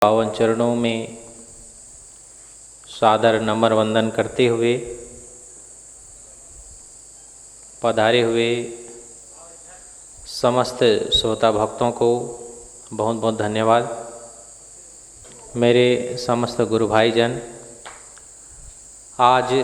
पावन चरणों में सादर नम्र वंदन करते हुए पधारे हुए समस्त श्रोता भक्तों को बहुत बहुत धन्यवाद। मेरे समस्त गुरु भाईजन, आज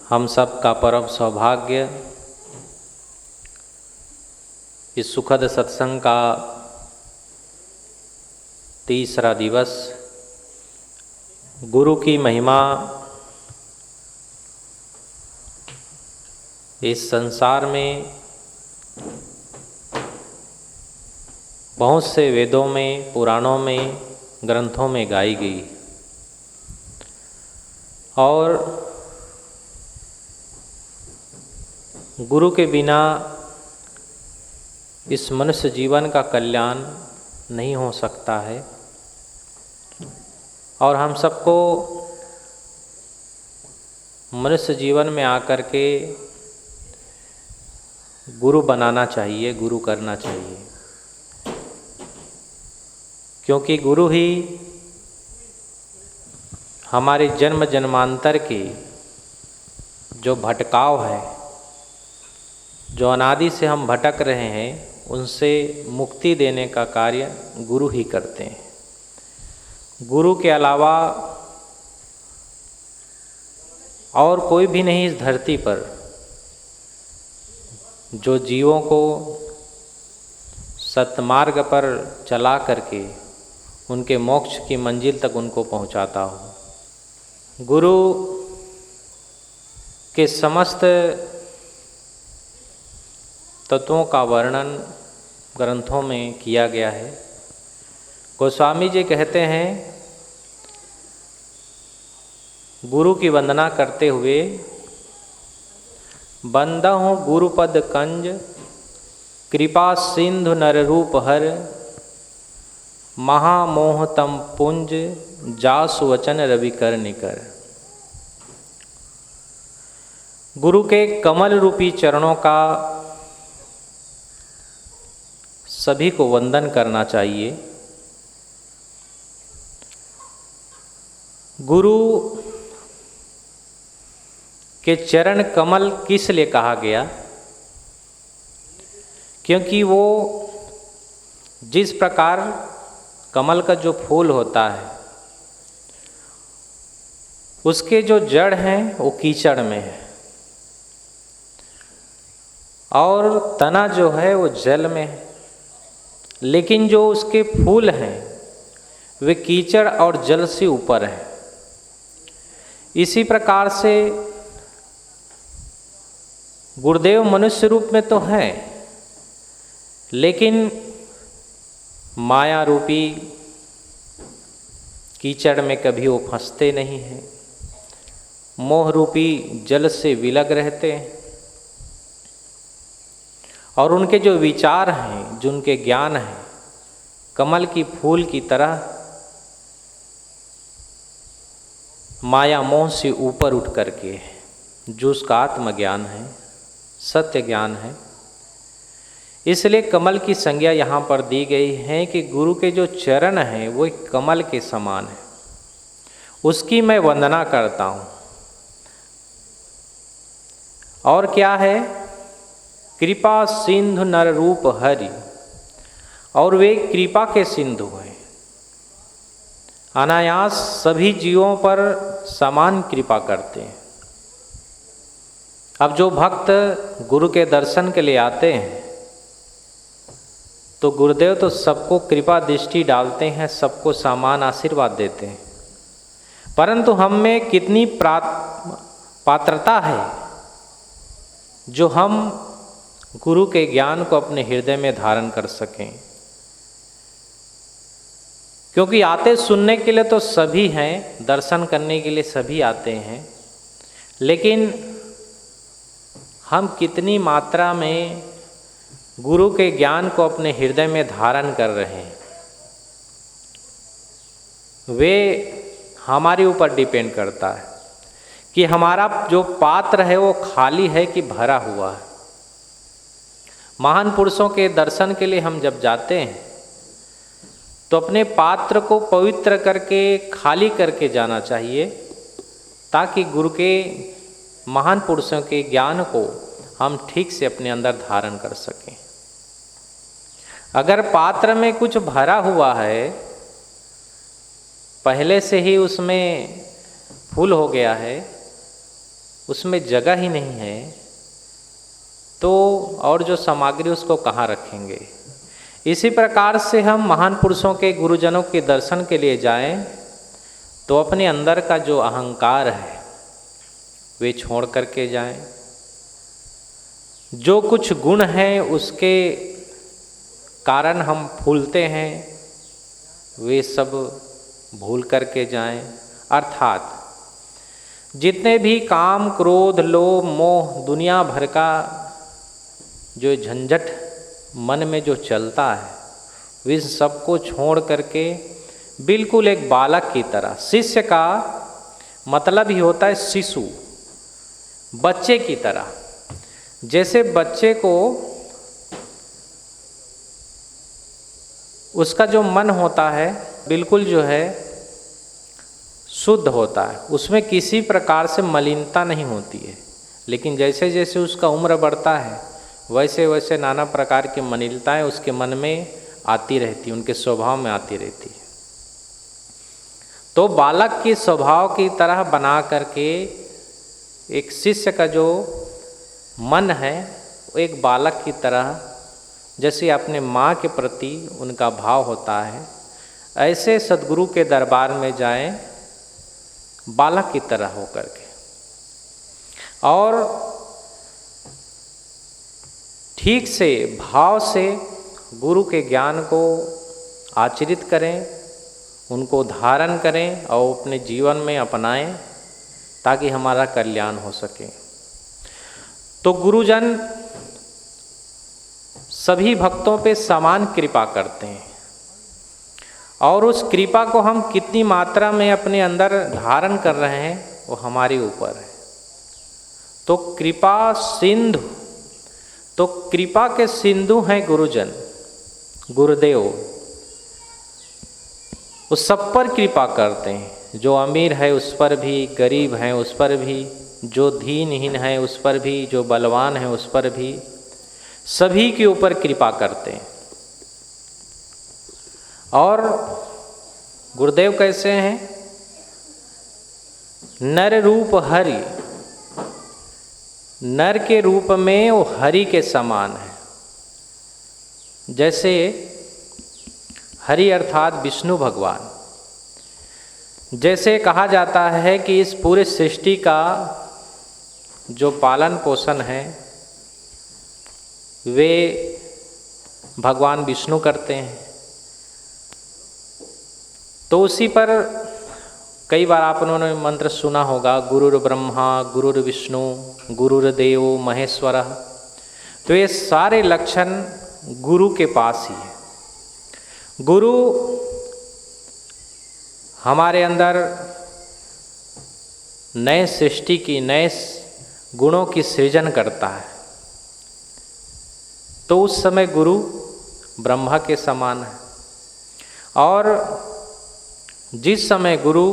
हम सब का परम सौभाग्य इस सुखद सत्संग का तीसरा दिवस, गुरु की महिमा इस संसार में बहुत से वेदों में, पुराणों में, ग्रंथों में गाई गई और गुरु के बिना इस मनुष्य जीवन का कल्याण नहीं हो सकता है। और हम सबको मनुष्य जीवन में आकर के गुरु बनाना चाहिए, गुरु करना चाहिए, क्योंकि गुरु ही हमारे जन्म जन्मांतर के जो भटकाव है, जो अनादि से हम भटक रहे हैं, उनसे मुक्ति देने का कार्य गुरु ही करते हैं। गुरु के अलावा और कोई भी नहीं इस धरती पर जो जीवों को सत्मार्ग पर चला करके उनके मोक्ष की मंजिल तक उनको पहुंचाता हो। गुरु के समस्त तत्वों का वर्णन ग्रंथों में किया गया है। गोस्वामी जी कहते हैं, गुरु की वंदना करते हुए, बंदहु गुरुपद कंज, कृपा सिंधु नर रूप हर, महामोह तम पुंज, जासु वचन रवि कर निकर। गुरु के कमल रूपी चरणों का सभी को वंदन करना चाहिए। गुरु के चरण कमल किस लिए कहा गया? क्योंकि वो जिस प्रकार कमल का जो फूल होता है, उसके जो जड़ हैं वो कीचड़ में है और तना जो है वो जल में है, लेकिन जो उसके फूल हैं वे कीचड़ और जल से ऊपर हैं। इसी प्रकार से गुरुदेव मनुष्य रूप में तो हैं, लेकिन माया रूपी कीचड़ में कभी वो फंसते नहीं हैं, मोह रूपी जल से विलग रहते हैं और उनके जो विचार हैं, जो उनके ज्ञान हैं, कमल की फूल की तरह माया मोह से ऊपर उठ करके जो उसका आत्मज्ञान है, सत्य ज्ञान है। इसलिए कमल की संज्ञा यहाँ पर दी गई है कि गुरु के जो चरण हैं वो एक कमल के समान है, उसकी मैं वंदना करता हूँ। और क्या है? कृपा सिंधु नर रूप हरि, और वे कृपा के सिंधु हैं, अनायास सभी जीवों पर समान कृपा करते हैं। अब जो भक्त गुरु के दर्शन के लिए आते हैं तो गुरुदेव तो सबको कृपा दृष्टि डालते हैं, सबको समान आशीर्वाद देते हैं, परंतु हम में कितनी पात्रता है जो हम गुरु के ज्ञान को अपने हृदय में धारण कर सकें। क्योंकि आते सुनने के लिए तो सभी हैं, दर्शन करने के लिए सभी आते हैं, लेकिन हम कितनी मात्रा में गुरु के ज्ञान को अपने हृदय में धारण कर रहे हैं, वे हमारे ऊपर डिपेंड करता है कि हमारा जो पात्र है वो खाली है कि भरा हुआ है। महान पुरुषों के दर्शन के लिए हम जब जाते हैं तो अपने पात्र को पवित्र करके खाली करके जाना चाहिए, ताकि गुरु के महान पुरुषों के ज्ञान को हम ठीक से अपने अंदर धारण कर सकें। अगर पात्र में कुछ भरा हुआ है, पहले से ही उसमें फुल हो गया है, उसमें जगह ही नहीं है, तो और जो सामग्री उसको कहाँ रखेंगे। इसी प्रकार से हम महान पुरुषों के गुरुजनों के दर्शन के लिए जाएं तो अपने अंदर का जो अहंकार है वे छोड़ करके जाएं। जो कुछ गुण हैं उसके कारण हम फूलते हैं, वे सब भूल करके जाएं। अर्थात जितने भी काम, क्रोध, लोभ, मोह, दुनिया भर का जो झंझट मन में जो चलता है, वे सबको छोड़ करके बिल्कुल एक बालक की तरह, शिष्य का मतलब ही होता है शिशु, बच्चे की तरह। जैसे बच्चे को उसका जो मन होता है बिल्कुल जो है शुद्ध होता है, उसमें किसी प्रकार से मलिनता नहीं होती है। लेकिन जैसे जैसे उसका उम्र बढ़ता है वैसे वैसे नाना प्रकार की मलिनताएं उसके मन में आती रहती, उनके स्वभाव में आती रहती है। तो बालक के स्वभाव की तरह बना करके एक शिष्य का जो मन है वो एक बालक की तरह, जैसे अपने माँ के प्रति उनका भाव होता है, ऐसे सद्गुरु के दरबार में जाएं बालक की तरह होकर के, और ठीक से भाव से गुरु के ज्ञान को आचरित करें, उनको धारण करें और अपने जीवन में अपनाएं, ताकि हमारा कल्याण हो सके। तो गुरुजन सभी भक्तों पे समान कृपा करते हैं, और उस कृपा को हम कितनी मात्रा में अपने अंदर धारण कर रहे हैं वो हमारे ऊपर है। तो कृपा सिंधु, तो कृपा के सिंधु हैं गुरुजन, गुरुदेव। वो सब पर कृपा करते हैं, जो अमीर है उस पर भी, गरीब है उस पर भी, जो दीनहीन है उस पर भी, जो बलवान है उस पर भी, सभी के ऊपर कृपा करते हैं। और गुरुदेव कैसे हैं? नर रूप हरि, नर के रूप में वो हरि के समान है। जैसे हरि अर्थात विष्णु भगवान, जैसे कहा जाता है कि इस पूरे सृष्टि का जो पालन पोषण है वे भगवान विष्णु करते हैं। तो उसी पर कई बार आप उन्होंने मंत्र सुना होगा, गुरुर् ब्रह्मा गुरुर् विष्णु गुरुर्देव महेश्वर। तो ये सारे लक्षण गुरु के पास ही है। गुरु हमारे अंदर नए सृष्टि की, नए गुणों की सृजन करता है। तो उस समय गुरु ब्रह्मा के समान है, और जिस समय गुरु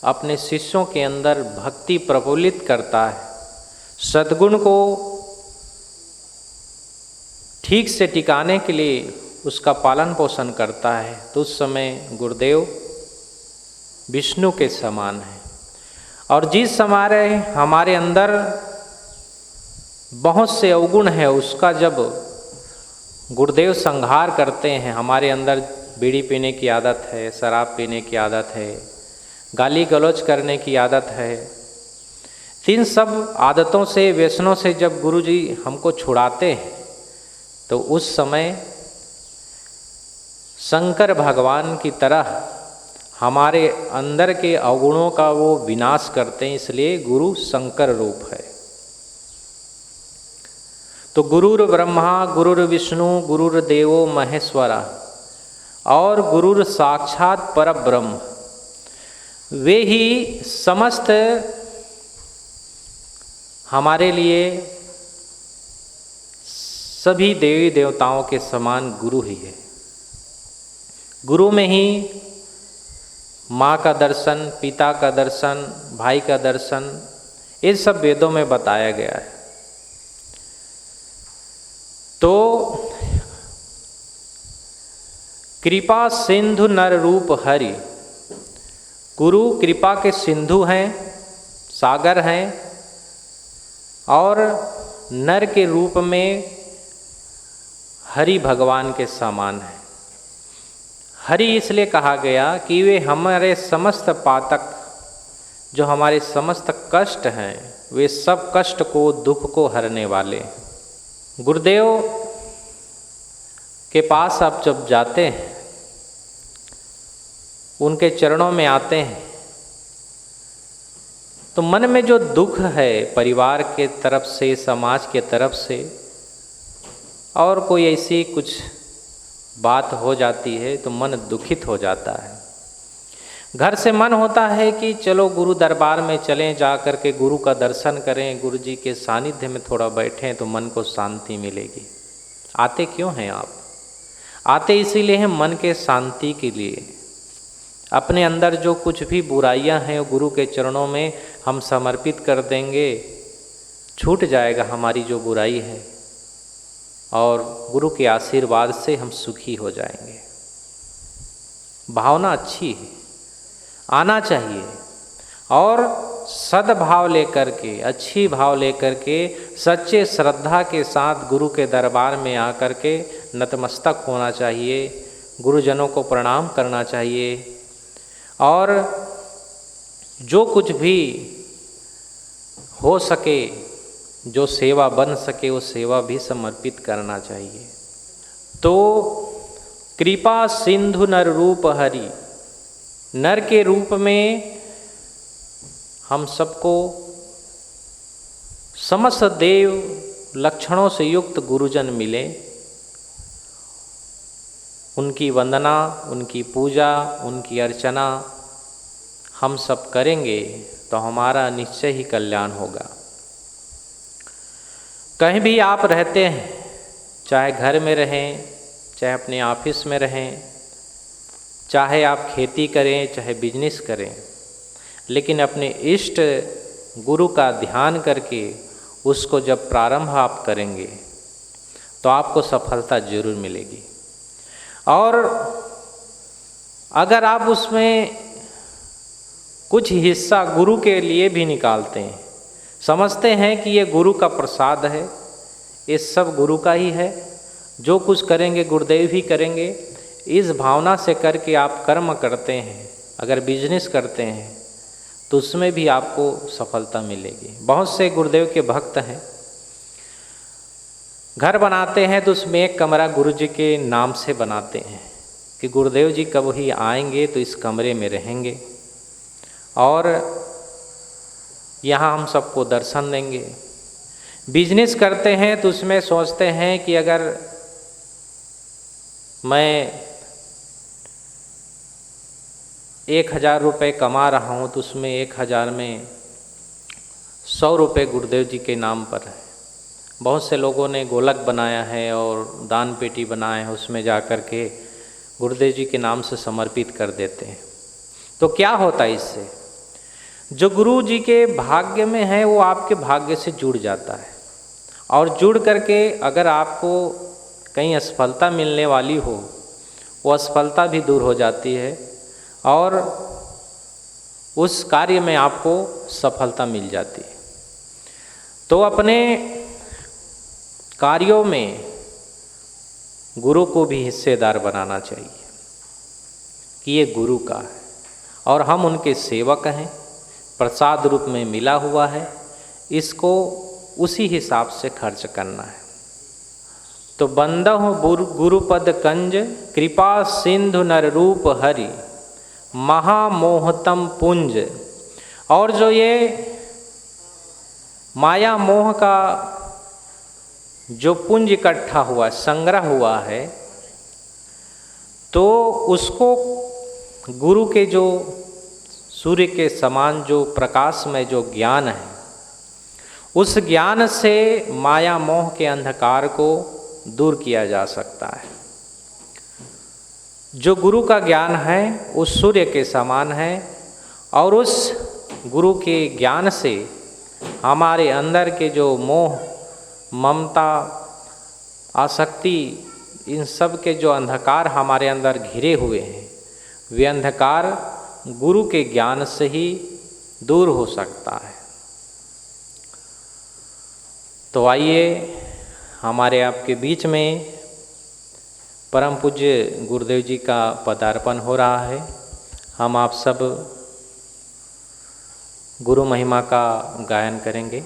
अपने शिष्यों के अंदर भक्ति प्रफुल्लित करता है, सद्गुण को ठीक से टिकाने के लिए उसका पालन पोषण करता है, तो उस समय गुरुदेव विष्णु के समान है। और जिस समय हमारे अंदर बहुत से अवगुण है, उसका जब गुरुदेव संहार करते हैं, हमारे अंदर बीड़ी पीने की आदत है, शराब पीने की आदत है, गाली गलौज करने की आदत है, इन सब आदतों से, व्यसनों से जब गुरुजी हमको छुड़ाते हैं, तो उस समय शंकर भगवान की तरह हमारे अंदर के अवगुणों का वो विनाश करते हैं। इसलिए गुरु शंकर रूप है। तो गुरुर् ब्रह्मा गुरुर्विष्णु गुरुर्देवो महेश्वरा, और गुरुर साक्षात परब्रह्म, वे ही समस्त हमारे लिए सभी देवी देवताओं के समान गुरु ही है। गुरु में ही माँ का दर्शन, पिता का दर्शन, भाई का दर्शन, ये सब वेदों में बताया गया है। तो कृपा सिंधु नर रूप हरि, गुरु कृपा के सिंधु हैं, सागर हैं, और नर के रूप में हरि भगवान के समान है। हरि इसलिए कहा गया कि वे हमारे समस्त पातक, जो हमारे समस्त कष्ट हैं, वे सब कष्ट को, दुख को हरने वाले हैं। गुरुदेव के पास आप जब जाते हैं, उनके चरणों में आते हैं, तो मन में जो दुख है परिवार के तरफ से, समाज के तरफ से, और कोई ऐसी कुछ बात हो जाती है तो मन दुखित हो जाता है। घर से मन होता है कि चलो गुरु दरबार में चलें, जा कर के गुरु का दर्शन करें, गुरु जी के सानिध्य में थोड़ा बैठें तो मन को शांति मिलेगी। आते क्यों हैं आप? आते इसीलिए हैं मन के शांति के लिए। अपने अंदर जो कुछ भी बुराइयां हैं वो गुरु के चरणों में हम समर्पित कर देंगे, छूट जाएगा हमारी जो बुराई है, और गुरु के आशीर्वाद से हम सुखी हो जाएंगे। भावना अच्छी है, आना चाहिए, और सद्भाव लेकर के, अच्छी भाव लेकर के, सच्चे श्रद्धा के साथ गुरु के दरबार में आकर के नतमस्तक होना चाहिए, गुरुजनों को प्रणाम करना चाहिए, और जो कुछ भी हो सके, जो सेवा बन सके, वो सेवा भी समर्पित करना चाहिए। तो कृपा सिंधु नर रूप हरि, नर के रूप में हम सबको समस्त देव लक्षणों से युक्त गुरुजन मिले। उनकी वंदना, उनकी पूजा, उनकी अर्चना हम सब करेंगे तो हमारा निश्चय ही कल्याण होगा। कहीं भी आप रहते हैं, चाहे घर में रहें, चाहे अपने ऑफिस में रहें, चाहे आप खेती करें, चाहे बिजनेस करें, लेकिन अपने इष्ट गुरु का ध्यान करके उसको जब प्रारंभ आप करेंगे तो आपको सफलता जरूर मिलेगी। और अगर आप उसमें कुछ हिस्सा गुरु के लिए भी निकालते हैं, समझते हैं कि ये गुरु का प्रसाद है, ये सब गुरु का ही है, जो कुछ करेंगे गुरुदेव ही करेंगे, इस भावना से करके आप कर्म करते हैं, अगर बिजनेस करते हैं तो उसमें भी आपको सफलता मिलेगी। बहुत से गुरुदेव के भक्त हैं, घर बनाते हैं तो उसमें एक कमरा गुरु जी के नाम से बनाते हैं कि गुरुदेव जी कब ही आएंगे तो इस कमरे में रहेंगे और यहाँ हम सबको दर्शन देंगे। बिजनेस करते हैं तो उसमें सोचते हैं कि अगर मैं 1000 रुपये कमा रहा हूँ तो उसमें 1000 में 100 रुपये गुरुदेव जी के नाम पर है। बहुत से लोगों ने गोलक बनाया है और दान पेटी बनाया है, उसमें जा कर के गुरुदेव जी के नाम से समर्पित कर देते हैं। तो क्या होता है इससे? जो गुरु जी के भाग्य में है वो आपके भाग्य से जुड़ जाता है, और जुड़ करके अगर आपको कहीं असफलता मिलने वाली हो, वो असफलता भी दूर हो जाती है और उस कार्य में आपको सफलता मिल जाती है। तो अपने कार्यों में गुरु को भी हिस्सेदार बनाना चाहिए कि ये गुरु का है और हम उनके सेवक हैं, प्रसाद रूप में मिला हुआ है, इसको उसी हिसाब से खर्च करना है। तो बंदहु गुरुपद कंज, कृपा सिंधु नर रूप हरि, महामोहतम पुंज। और जो ये माया मोह का जो पुंज इकट्ठा हुआ, संग्रह हुआ है, तो उसको गुरु के जो सूर्य के समान जो प्रकाश में जो ज्ञान है, उस ज्ञान से माया मोह के अंधकार को दूर किया जा सकता है। जो गुरु का ज्ञान है उस सूर्य के समान है और उस गुरु के ज्ञान से हमारे अंदर के जो मोह, ममता, आसक्ति, इन सब के जो अंधकार हमारे अंदर घिरे हुए हैं, वे अंधकार गुरु के ज्ञान से ही दूर हो सकता है। तो आइए हमारे आपके बीच में परम पूज्य गुरुदेव जी का पदार्पण हो रहा है। हम आप सब गुरु महिमा का गायन करेंगे।